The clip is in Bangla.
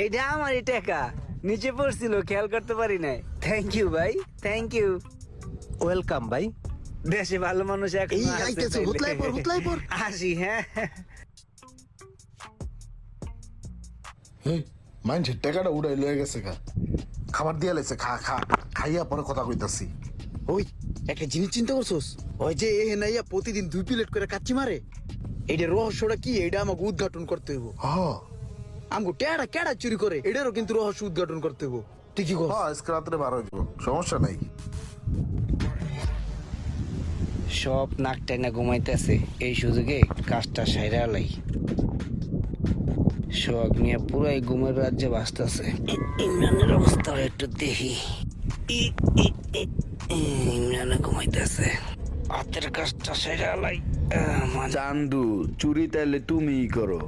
এটা আমারই টাকা, নিচে পড়ছিল, খেয়াল করতে পারি নাই। থ্যাংক ইউ ভাই, থ্যাংক ইউ। ওয়েলকাম ভাই। দেশে ভালো মানুষ এখন এই আইতেছে, হুতলাই পর। আসি, হ্যাঁ। এই মানুষের টাকাটা উড়াই লয়ে গেছে গা, খাবার দিয়া লাইছে, খা খা, খাইয়া পরে কথা কইতাছি। ওই একটা জিনিস চিন্তা করছোস? ওই যে এ নাইয়া প্রতিদিন 2 প্লেট করে কাচ্চি মারে, এইটা রহস্যটা কি এটা আমাকে উদ্ঘাটন করতে হইব। আমগো টেড়া কেডা চুরি করে এটারও কিন্তু রহস্য উদ্ঘাটন করতে হইব। ঠিকই কর। আজকে রাত্রে 12 হইব, সমস্যা নাই। সব নাক টাইনা ঘুমাইতেছে, এই সুযোগে কাজটা সাইরা লাই। সোহাগ মিয়া পুরাই ঘুমের রাজ্যে বাঁচতেছে। ইমরানের অবস্থা একটু দেখি। ইমরানে ঘুমাইতেছে, হাতের কাজটা সাইরা লাই। চান্দু, চুরি তাইলে তুমিই করো।